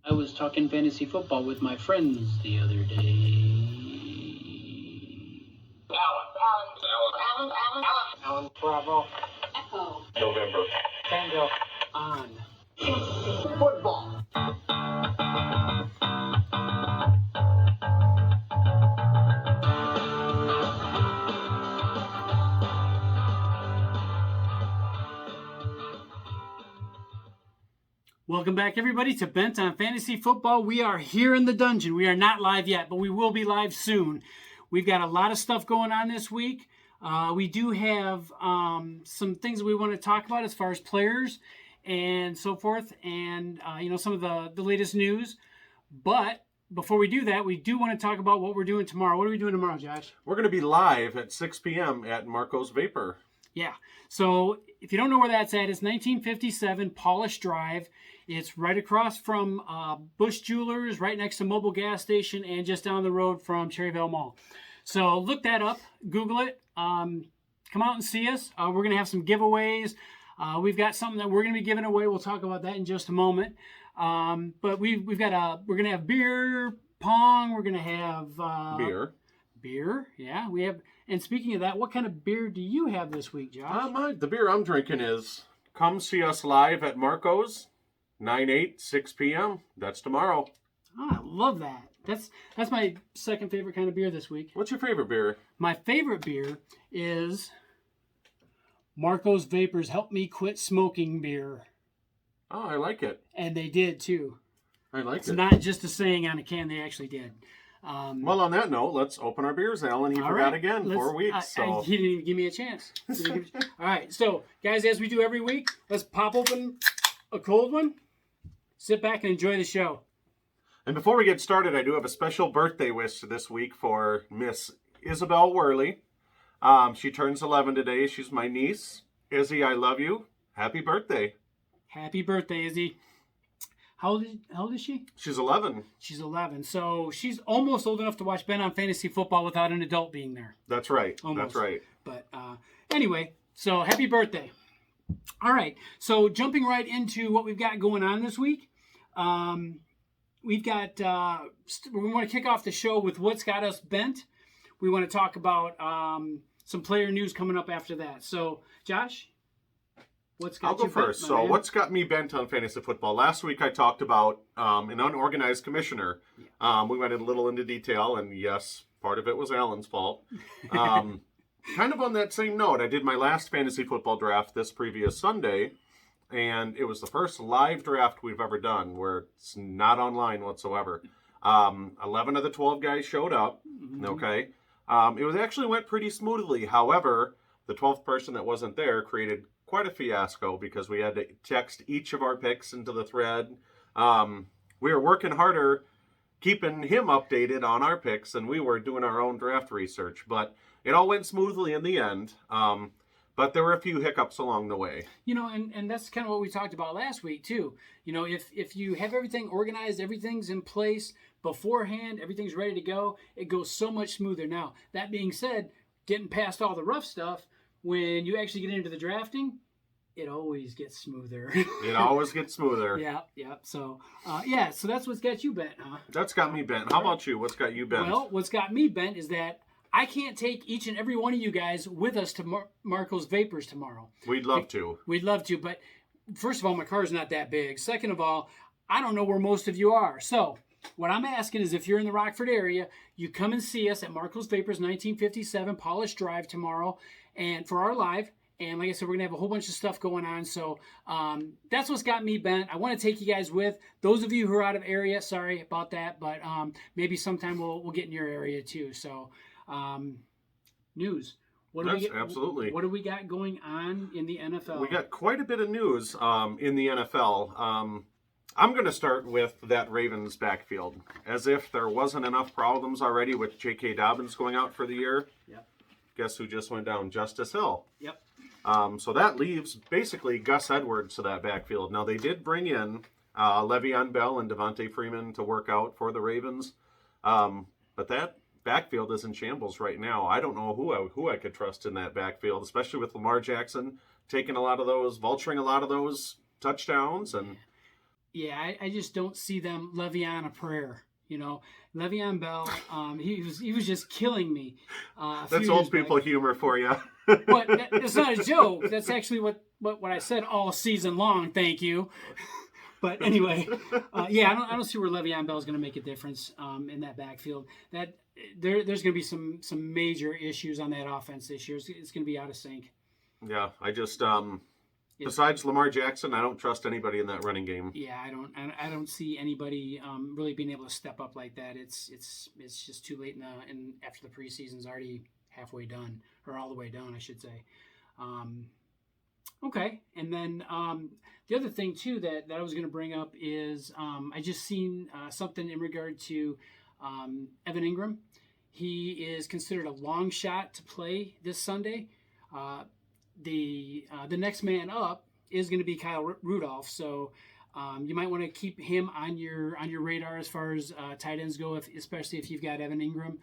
I was talking fantasy football with my friends the other day. Alan. Bravo. Echo. November. Tango. On. Football. Welcome back, everybody, to Bent on Fantasy Football. We are here in the dungeon. We are not live yet, but we will be live soon. We've got a lot of stuff going on this week. We do have some things we want to talk about as far as players and so forth, and some of the latest news. But before we do that, we do want to talk about what we're doing tomorrow. What are we doing tomorrow, Josh? We're going to be live at 6 p.m. at Marco's Vapor. Yeah. So if you don't know where that's at, it's 1957 Polish Drive. It's right across from Bush Jewelers, right next to Mobile Gas Station, and just down the road from Cherryvale Mall. So look that up, Google it, come out and see us. We're going to have some giveaways. We've got something that we're going to be giving away. We'll talk about that in just a moment. But we're going to have beer pong. We're going to have beer. Yeah, we have. And speaking of that, what kind of beer do you have this week, Josh? The beer I'm drinking is come see us live at Marco's, 9/8, 6 p.m. That's tomorrow. Oh, I love that. That's my second favorite kind of beer this week. What's your favorite beer? My favorite beer is Marco's Vapors Help Me Quit Smoking beer. Oh, I like it. And they did, too. I like it. It's not just a saying on a can. They actually did. Well, on that note, let's open our beers, Alan. He forgot again. 4 weeks. He didn't even give me a chance. All right. So, guys, as we do every week, let's pop open a cold one. Sit back and enjoy the show. And before we get started, I do have a special birthday wish this week for Miss Isabel Worley. She turns 11 today. She's my niece. Izzy, I love you. Happy birthday. Happy birthday, Izzy. How old is she? She's 11. She's 11. So she's almost old enough to watch Ben on Fantasy Football without an adult being there. That's right. Almost. That's right. But anyway, so happy birthday. All right. So jumping right into what we've got going on this week. We've got, we want to kick off the show with what's got us bent. We want to talk about some player news coming up after that. So, Josh, what's got you bent? I'll go first. So, what's got me bent on fantasy football? Last week I talked about an unorganized commissioner. Yeah. We went a little into detail, and yes, part of it was Alan's fault. Kind of on that same note, I did my last fantasy football draft this previous Sunday. And it was the first live draft we've ever done where it's not online whatsoever. 11 of the 12 guys showed up. Mm-hmm. Okay. It actually went pretty smoothly. However, the 12th person that wasn't there created quite a fiasco because we had to text each of our picks into the thread. We were working harder keeping him updated on our picks than we were doing our own draft research. But it all went smoothly in the end. But there were a few hiccups along the way. And that's kind of what we talked about last week, too. If you have everything organized, everything's in place beforehand, everything's ready to go, it goes so much smoother. Now, that being said, getting past all the rough stuff, when you actually get into the drafting, it always gets smoother. It always gets smoother. Yeah. So, so that's what's got you bent, huh? That's got me bent. How about you? What's got you bent? Well, what's got me bent is that I can't take each and every one of you guys with us to Marco's Vapors tomorrow. We'd love to. We'd love to, but first of all, my car's not that big. Second of all, I don't know where most of you are. So what I'm asking is if you're in the Rockford area, you come and see us at Marco's Vapors, 1957 Polish Drive tomorrow, and for our live. And like I said, we're going to have a whole bunch of stuff going on. So that's what's got me bent. I want to take you guys with. Those of you who are out of area, sorry about that, but maybe sometime we'll get in your area too. So news. Absolutely. What do we got going on in the NFL? We got quite a bit of news in the NFL. I'm going to start with that Ravens backfield. As if there wasn't enough problems already with J.K. Dobbins going out for the year. Yep. Guess who just went down? Justice Hill. Yep. So that leaves basically Gus Edwards to that backfield. Now, they did bring in Le'Veon Bell and Devontae Freeman to work out for the Ravens. But that backfield is in shambles right now. I don't know who I could trust in that backfield, especially with Lamar Jackson taking a lot of those, vulturing a lot of those touchdowns. And Yeah, I just don't see them Le'Veon a prayer. Le'Veon Bell, he was just killing me. That's old people humor for you. But it's not a joke. That's actually what I said all season long. Thank you. But anyway, I don't see where Le'Veon Bell is going to make a difference in that backfield. That there's going to be some major issues on that offense this year. It's going to be out of sync. Yeah, I just besides Lamar Jackson, I don't trust anybody in that running game. Yeah, I don't see anybody really being able to step up like that. It's just too late in after the preseason's already halfway done, or all the way done, I should say. Okay, and then the other thing too that I was going to bring up is I just seen something in regard to Evan Ingram. He is considered a long shot to play this Sunday. The next man up is going to be Kyle Rudolph, so you might want to keep him on your radar as far as tight ends go, especially if you've got Evan Ingram.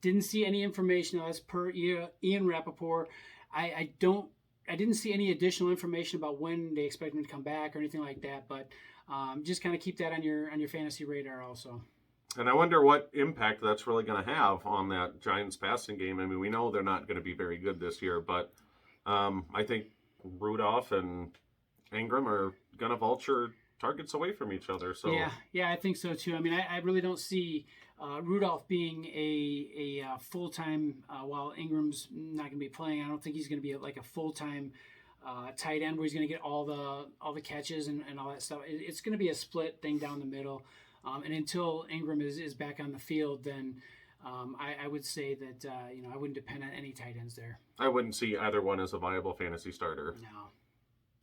Didn't see any information as per Ian Rappaport. I didn't see any additional information about when they expect him to come back or anything like that, but just kind of keep that on your fantasy radar also. And I wonder what impact that's really going to have on that Giants passing game. I mean, we know they're not going to be very good this year, but I think Rudolph and Ingram are going to vulture targets away from each other. So yeah, I think so too. I mean, I really don't see Rudolph being a full-time while Ingram's not going to be playing. I don't think he's going to be like a full-time tight end where he's going to get all the catches and all that stuff. It's going to be a split thing down the middle. And until Ingram is back on the field, then I would say that I wouldn't depend on any tight ends there. I wouldn't see either one as a viable fantasy starter. No,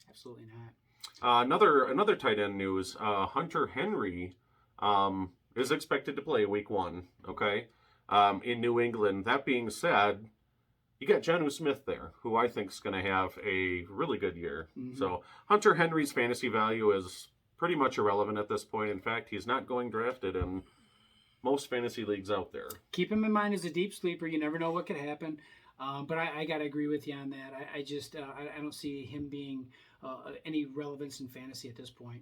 absolutely not. Another tight end news: Hunter Henry is expected to play Week 1. Okay, in New England. That being said, you got Jonnu Smith there, who I think is going to have a really good year. Mm-hmm. So Hunter Henry's fantasy value is pretty much irrelevant at this point. In fact, he's not going drafted in most fantasy leagues out there. Keep him in mind as a deep sleeper. You never know what could happen. But I got to agree with you on that. I don't see him being any relevance in fantasy at this point.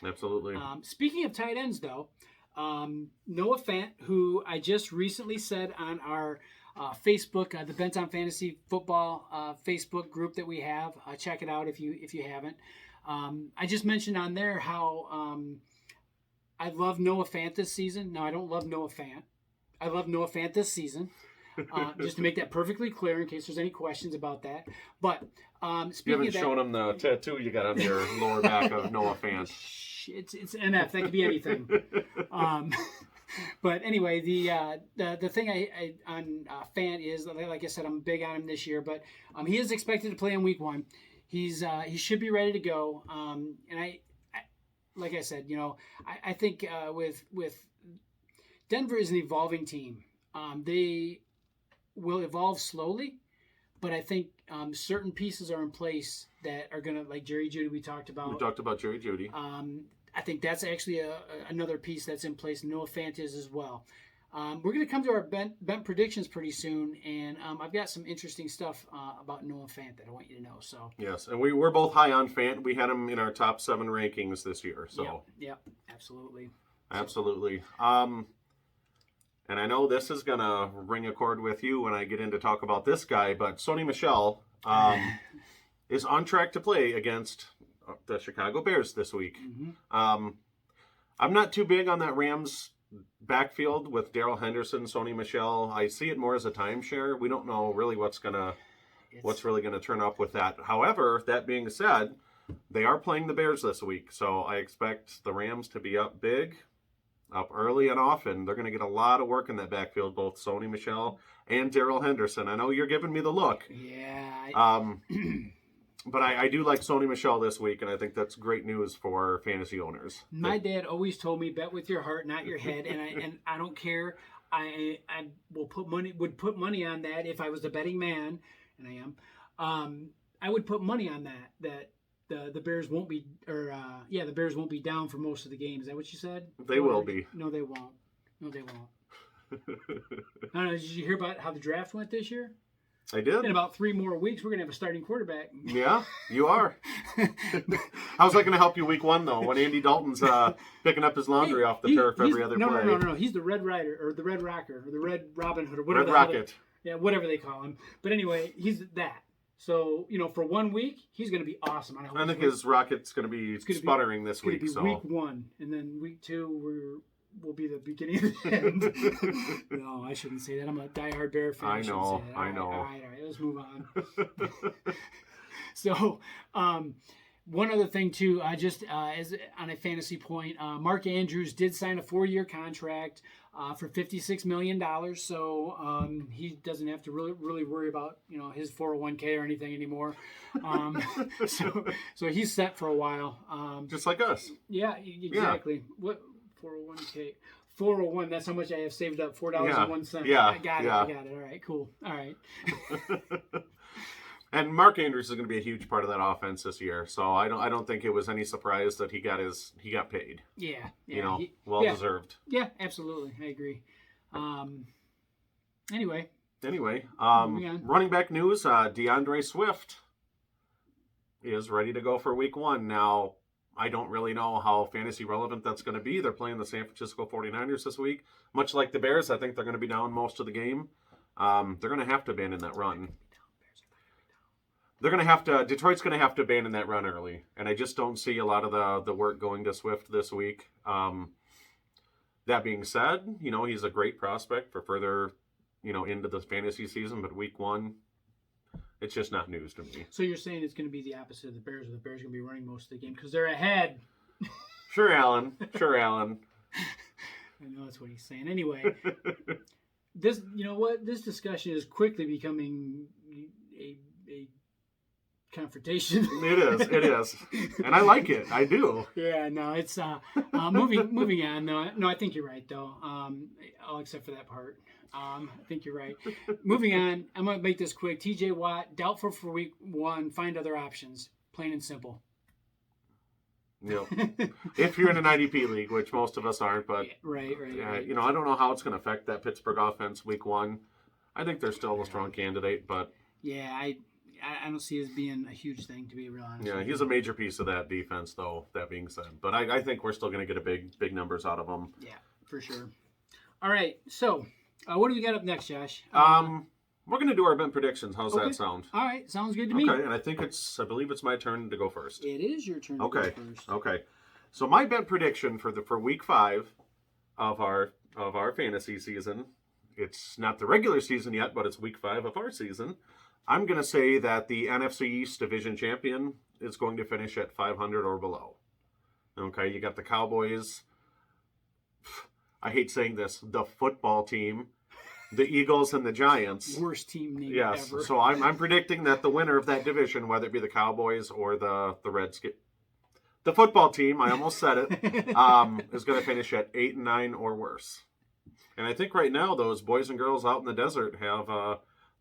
Absolutely. Speaking of tight ends, though, Noah Fant, who I just recently said on our Facebook, the Bent on Fantasy Football Facebook group that we have. Check it out if you haven't. I just mentioned on there how I love Noah Fant this season. No, I don't love Noah Fant. I love Noah Fant this season. Just to make that perfectly clear in case there's any questions about that. But speaking you haven't shown him the tattoo you got on your lower back of Noah Fant. It's NF. That could be anything. But anyway, the thing I on Fant is, like I said, I'm big on him this year. But he is expected to play in Week 1. He should be ready to go. And I like I said, I think with Denver is an evolving team. They will evolve slowly, but I think certain pieces are in place that are going to, like Jerry Jeudy we talked about. We talked about Jerry Jeudy. I think that's actually another piece that's in place. Noah Fant is as well. We're going to come to our bent predictions pretty soon, and I've got some interesting stuff about Noah Fant that I want you to know. So yes, and we're both high on Fant. We had him in our top 7 rankings this year. So yep, absolutely. Absolutely. And I know this is going to ring a chord with you when I get in to talk about this guy, but Sony Michel is on track to play against the Chicago Bears this week. Mm-hmm. I'm not too big on that Rams backfield with Darrell Henderson, Sony Michel. I see it more as a timeshare. We don't know really what's really gonna turn up with that. However, that being said, they are playing the Bears this week, so I expect the Rams to be up big, up early and often. They're going to get a lot of work in that backfield, both Sony Michel and Darrell Henderson. I know you're giving me the look. Yeah. But I do like Sony Michel this week, and I think that's great news for fantasy owners. My dad always told me, bet with your heart, not your head, and I don't care. I would put money on that if I was a betting man, and I am. I would put money on that the Bears won't be, the Bears won't be down for most of the game. Is that what you said? They will be. No, they won't. I don't know. Did you hear about how the draft went this year? I did. In about 3 more weeks, we're going to have a starting quarterback. Yeah, you are. How's that going to help you week 1, though, when Andy Dalton's picking up his laundry off the turf every other play? No. He's the Red Rider, or the Red Rocker, or the Red Robin Hood, or whatever. Red Rocket. Whatever they call him. But anyway, he's that. So, for 1 week, he's going to be awesome. I think his rocket's going to be sputtering this week. It's going to be week 1, and then week 2, will be the beginning of the end. No, I shouldn't say that. I'm a diehard Bear fan. I know. All right. Let's move on. So, one other thing too, just as on a fantasy point, Mark Andrews did sign a 4-year contract for $56 million. So he doesn't have to really worry about his 401k or anything anymore. So he's set for a while. Just like us. Yeah, exactly. Yeah. What 401k? 401. That's how much I have saved up. $4.01. Yeah. I got it. All right. Cool. All right. And Mark Andrews is going to be a huge part of that offense this year, so I don't think it was any surprise that he got paid. Yeah. Well deserved. Yeah, absolutely, I agree. Anyway, running back news: DeAndre Swift is ready to go for week 1. Now, I don't really know how fantasy relevant that's going to be. They're playing the San Francisco 49ers this week. Much like the Bears, I think they're going to be down most of the game. They're going to have to abandon that run. Detroit's going to have to abandon that run early. And I just don't see a lot of the work going to Swift this week. That being said, he's a great prospect for further, into the fantasy season. But week 1, it's just not news to me. So you're saying it's going to be the opposite of the Bears, where the Bears are going to be running most of the game because they're ahead. Sure, Alan. I know that's what he's saying. Anyway, this discussion is quickly becoming a confrontation. It is. And I like it. I do. Yeah, no, it's moving on. No, I think you're right though. All except for that part. I think you're right. Moving on, I'm going to make this quick. TJ Watt, doubtful for week 1. Find other options. Plain and simple. Yep. If you're in an IDP league, which most of us aren't, but right. I don't know how it's going to affect that Pittsburgh offense week 1. I think they're still a strong candidate, but yeah, I don't see it as being a huge thing, to be real honest. Yeah, he's a major piece of that defense, though. That being said, but I think we're still going to get a big numbers out of him. Yeah, for sure. All right, so what do we got up next, Josh? We're going to do our event predictions. How's that sound? All right, sounds good to me. Okay, and I believe it's my turn to go first. It is your turn to go first. Okay. So my bet prediction for week 5 of our fantasy season, it's not the regular season yet, but it's week 5 of our season. I'm going to say that the NFC East division champion is going to finish at 500 or below. Okay, you got the Cowboys. I hate saying this, the football team, the Eagles, and the Giants. Worst team name ever. So I'm predicting that the winner of that division, whether it be the Cowboys or the Redskins, the football team, I almost said it, is going to finish at 8-9 or worse. And I think right now those boys and girls out in the desert have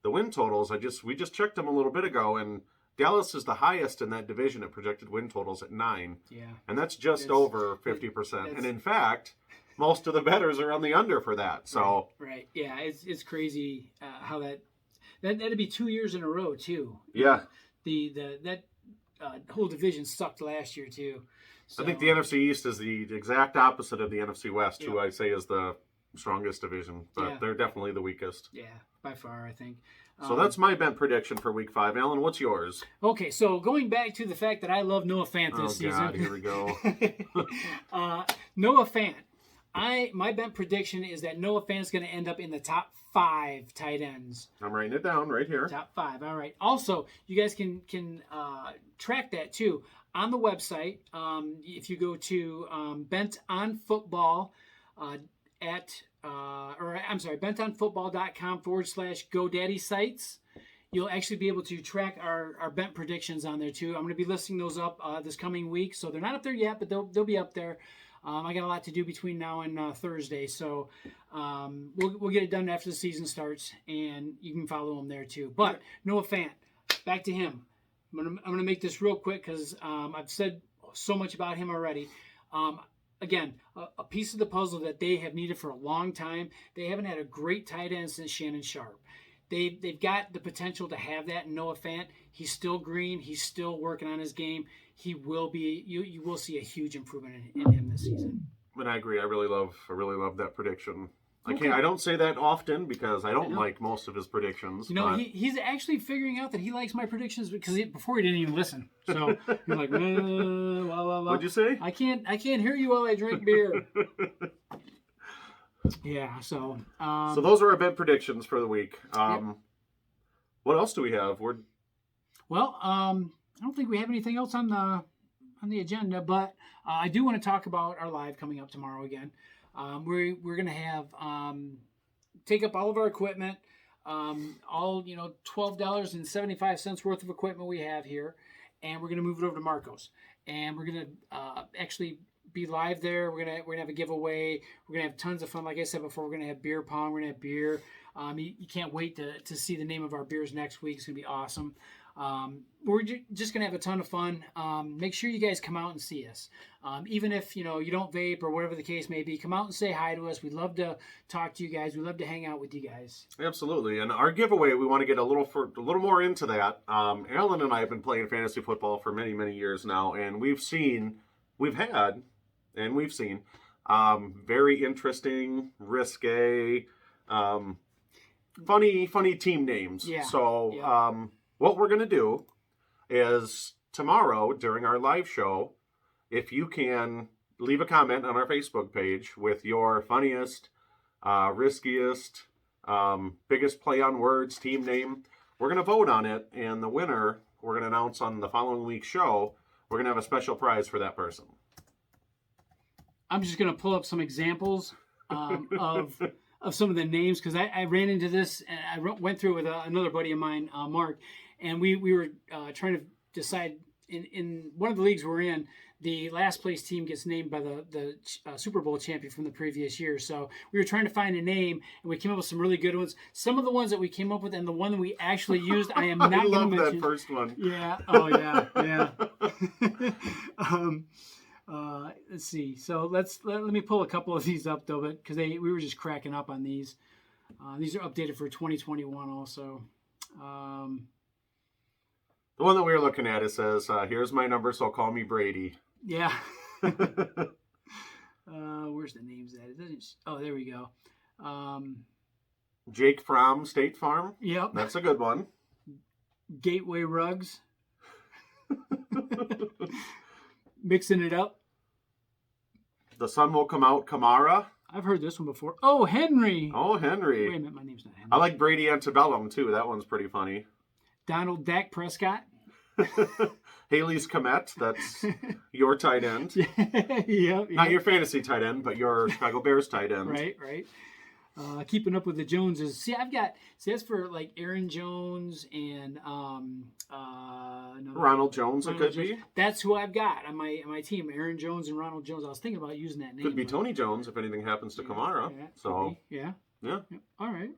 the win totals. We just checked them a little bit ago, and Dallas is the highest in that division at projected win totals at 9. Yeah. And that's just over 50%. And in fact, most of the bettors are on the under for that. So right. Yeah, it's crazy how that'd be 2 years in a row too. Yeah. That whole division sucked last year too. So, I think the NFC East is the exact opposite of the NFC West, who I say is the strongest division, but they're definitely the weakest. Yeah, by far, I think. So that's my bet prediction for week 5. Alan, what's yours? Okay, so going back to the fact that I love Noah Fant this season. Oh, God, here we go. Noah Fant. My bet prediction is that Noah Fant is going to end up in the top 5 tight ends. I'm writing it down right here. Top 5. All right. Also, you guys can track that too on the website. If you go to Bent on Football bentonfootball.com/GoDaddy sites, you'll actually be able to track our bent predictions on there too. I'm going to be listing those up this coming week, so they're not up there yet, but they'll be up there. I got a lot to do between now and Thursday, so we'll get it done after the season starts, and you can follow him there too. But Noah Fant, back to him. I'm gonna make this real quick because I've said so much about him already. Again, a piece of the puzzle that they have needed for a long time. They haven't had a great tight end since Shannon Sharp. they've got the potential to have that in Noah Fant. He's still green. He's still working on his game. He will be. You will see a huge improvement in him this season. And I agree. I really love that prediction. Okay. I don't say that often because I don't like most of his predictions. He's actually figuring out that he likes my predictions because before he didn't even listen. So he's like, well. What'd you say? I can't hear you while I drink beer. Yeah. So. So those are our bet predictions for the week. Yep. What else do we have? I don't think we have anything else on the agenda, but I do want to talk about our live coming up tomorrow again. We're going to have take up all of our equipment, all $12.75 worth of equipment we have here, and we're going to move it over to Marco's, and we're going to actually be live there. We're gonna have a giveaway. We're gonna have tons of fun. Like I said before, we're gonna have beer pong. We're gonna have beer. You can't wait to see the name of our beers next week. It's gonna be awesome. We're just gonna have a ton of fun. Make sure you guys come out and see us. Even if you don't vape or whatever the case may be, come out and say hi to us. We'd love to talk to you guys. We'd love to hang out with you guys. Absolutely. And our giveaway, we want to get a little more into that. Alan and I have been playing fantasy football for many, many years now, and we've seen very interesting, risque, funny team names. Yeah. So what we're going to do is tomorrow during our live show, if you can leave a comment on our Facebook page with your funniest, riskiest, biggest play on words team name, we're going to vote on it, and the winner we're going to announce on the following week's show. We're going to have a special prize for that person. I'm just going to pull up some examples of some of the names because I ran into this and I went through it with another buddy of mine, Mark, and we were trying to decide in one of the leagues we're in, the last place team gets named by the Super Bowl champion from the previous year. So we were trying to find a name, and we came up with some really good ones. Some of the ones that we came up with and the one that we actually used, I am not going to mention. I love that first one. Yeah. Oh, yeah. Let's see. So let me pull a couple of these up though, because we were just cracking up on these. These are updated for 2021 also. The one that we were looking at, it says, "Here's my number, so call me Brady." Yeah. Where's the names at? It doesn't. Oh, there we go. Jake from State Farm. Yep. That's a good one. Gateway Rugs. Mixing it up. The sun will come out, Kamara. I've heard this one before. Oh, Henry. Henry. Wait a minute, my name's not Henry. I like Brady Antebellum, too. That one's pretty funny. Donald Dak Prescott. Haley's Komet. That's your tight end. Yep. Not your fantasy tight end, but your Chicago Bears tight end. Right. Keeping up with the Joneses. See, that's for like Aaron Jones and Ronald Jones. It could be. That's who I've got on my team. Aaron Jones and Ronald Jones. I was thinking about using that name. Could be Tony Jones if anything happens to Kamara. Yeah. All right.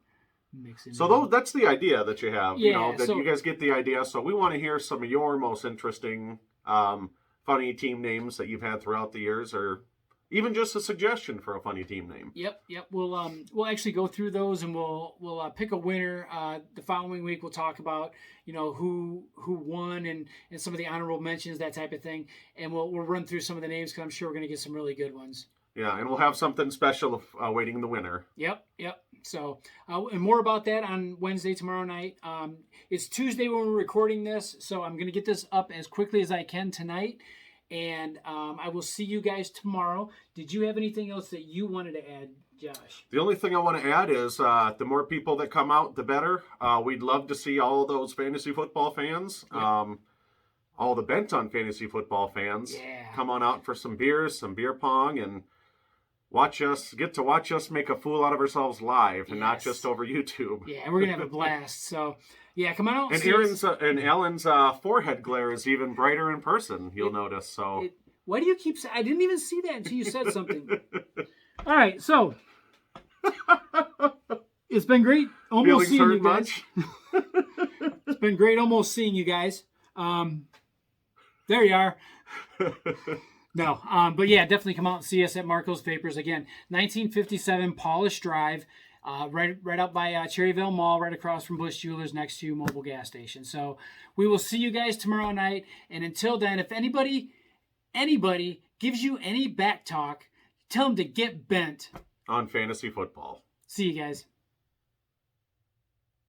That's the idea that you have. Yeah, you guys get the idea. So we want to hear some of your most interesting, funny team names that you've had throughout the years, or even just a suggestion for a funny team name. Yep. We'll actually go through those and we'll pick a winner. The following week we'll talk about who won and some of the honorable mentions, that type of thing, and we'll run through some of the names because I'm sure we're going to get some really good ones. Yeah, and we'll have something special awaiting the winner. Yep. So, and more about that on Wednesday, tomorrow night. It's Tuesday when we're recording this, so I'm going to get this up as quickly as I can tonight. And I will see you guys tomorrow. Did you have anything else that you wanted to add, Josh? The only thing I want to add is the more people that come out, the better. We'd love to see all of those fantasy football fans, all the Bent on Fantasy Football fans, come on out for some beers, some beer pong, and watch us make a fool out of ourselves live and not just over YouTube. Yeah, we're going to have a blast. So, yeah, come on out. And Alan's forehead glare is even brighter in person, you'll notice. So why do you keep saying? I didn't even see that until you said something. All right, so it's been great almost seeing you guys. It's been great almost seeing you guys. There you are. No, but yeah, definitely come out and see us at Marco's Vapors again. 1957 Polish Drive. right up by Cherryville Mall, right across from Bush Jewelers, next to Mobile Gas Station. So we will see you guys tomorrow night. And until then, if anybody gives you any back talk, tell them to get bent on fantasy football. See you guys.